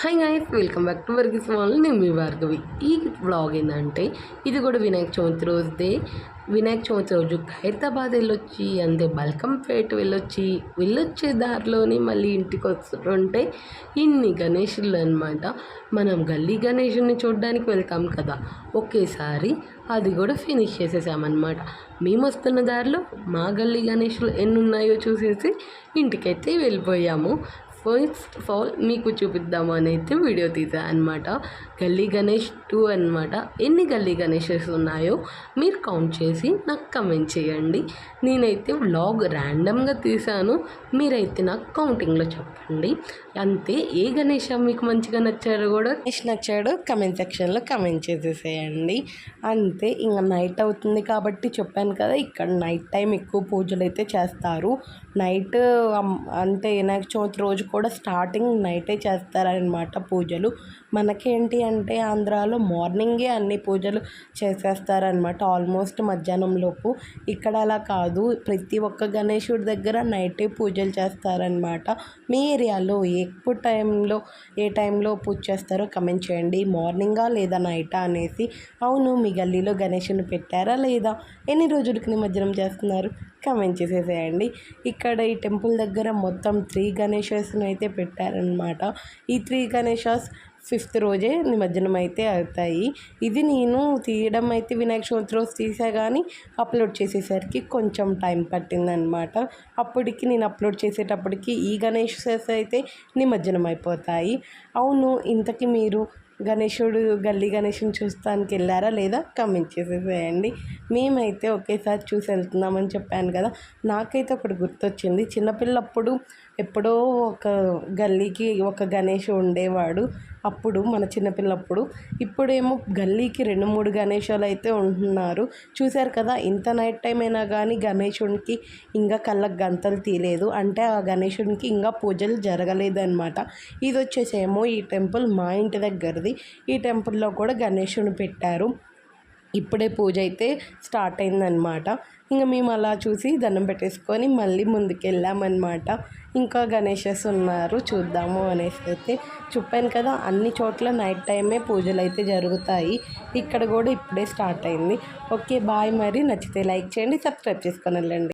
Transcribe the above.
Hi guys, welcome back to Varghese wall. నేను మీ భార్గవి. ఈ వ్లాగ్ ఏంటంటే ఇది కూడా వినాయక చవితి రోజుదే. వినాయక చవితి రోజు హైదరాబాద్ వెళ్ళొచ్చి అంతే బల్కంపేట వెళ్ళొచ్చే దారిలోని మళ్ళీ ఇంటికి వస్తుంటే ఇన్ని గణేషులు అనమాట. మనం గల్లీ గణేషుని చూడడానికి వెళ్తాం కదా, ఒకేసారి అది కూడా ఫినిష్ చేసేసామన్నమాట. మేము వస్తున్న దారిలో మా గల్లీ గణేషులు ఎన్ని ఉన్నాయో చూసేసి ఇంటికైతే వెళ్ళిపోయాము. ఫస్ట్ ఆఫ్ ఆల్ మీకు చూపిద్దాము అని అయితే వీడియో తీసాను అనమాట. గల్లీ గణేష్ 2 అనమాట. ఎన్ని గల్లీ గణేషెస్ ఉన్నాయో మీరు కౌంట్ చేసి నాకు కమెంట్ చేయండి. నేనైతే వ్లాగ్ ర్యాండమ్గా తీసాను, మీరైతే నాకు కౌంటింగ్లో చెప్పండి. అంతే, ఏ గణేష్ మీకు మంచిగా నచ్చారో కూడా నచ్చాడో కమెంట్ సెక్షన్లో కమెంట్ చేసేసేయండి. అంతే, ఇంకా నైట్ అవుతుంది కాబట్టి చెప్పాను కదా, ఇక్కడ నైట్ టైం ఎక్కువ పూజలు అయితే చేస్తారు. నైట్ అంటే వినాయక చవితి రోజు కూడా స్టార్టింగ్ నైటే చేస్తారనమాట పూజలు. మనకేంటి అంటే ఆంధ్రాలో మార్నింగే అన్ని పూజలు చేసేస్తారనమాట, ఆల్మోస్ట్ మధ్యాహ్నం లోపు. ఇక్కడ అలా కాదు, ప్రతి ఒక్క గణేశుడి దగ్గర నైటే పూజలు చేస్తారనమాట. మీ ఏరియాలో ఏ టైంలో పూజ చేస్తారో కమెంట్ చేయండి, మార్నింగా లేదా నైటా అనేసి. అవును, మీ గల్లీలో గణేశుని పెట్టారా లేదా, ఎన్ని రోజులకి నిమజ్జనం చేస్తున్నారు కమెంట్ చేసేసేయండి. ఇక్కడ ఈ టెంపుల్ దగ్గర మొత్తం 3 గణేషస్ని అయితే పెట్టారనమాట. ఈ 3 గణేషస్ 5th రోజే నిమజ్జనం అయితే అవుతాయి. ఇది నేను తీయడం అయితే వినాయక చవితి రోజు తీసా, కానీ అప్లోడ్ చేసేసరికి కొంచెం టైం పట్టిందనమాట. అప్పటికి నేను అప్లోడ్ చేసేటప్పటికి ఈ గణేషస్ అయితే నిమజ్జనం అయిపోతాయి. అవును, ఇంతకీ మీరు గల్లీ గణేషుని చూస్తానికి వెళ్ళారా లేదా కమెంట్ చేసేసేయండి. మేమైతే ఒకేసారి చూసి వెళ్తున్నామని చెప్పాను కదా, నాకైతే ఒకటి గుర్తొచ్చింది. చిన్నపిల్లప్పుడు ఎప్పుడో ఒక గల్లీకి ఒక గణేష్ ఉండేవాడు, అప్పుడు మన చిన్నపిల్లప్పుడు. ఇప్పుడేమో గల్లీకి 2-3 గణేశాలు అయితే ఉంటున్నారు. చూశారు కదా, ఇంత నైట్ టైం అయినా కానీ గణేశునికి ఇంకా కళ్ళకు గంతలు తీయలేదు, అంటే ఆ గణేశునికి ఇంకా పూజలు జరగలేదు అనమాట. ఇది వచ్చేసేమో ఈ టెంపుల్ మా ఇంటి దగ్గరది. ఈ టెంపుల్లో కూడా గణేశుని పెట్టారు. ఇప్పుడే పూజ అయితే స్టార్ట్ అయిందనమాట. ఇంకా మేము అలా చూసి దండం పెట్టేసుకొని మళ్ళీ ముందుకు వెళ్ళామన్నమాట. ఇంకా గణేషస్ ఉన్నారు, చూద్దాము అనేసి అయితే చెప్పాను కదా, అన్ని చోట్ల నైట్ టైమే పూజలు అయితే జరుగుతాయి. ఇక్కడ కూడా ఇప్పుడే స్టార్ట్ అయింది. ఓకే బాయ్, మరి నచ్చితే లైక్ చేయండి, సబ్స్క్రైబ్ చేసుకొని వెళ్ళండి.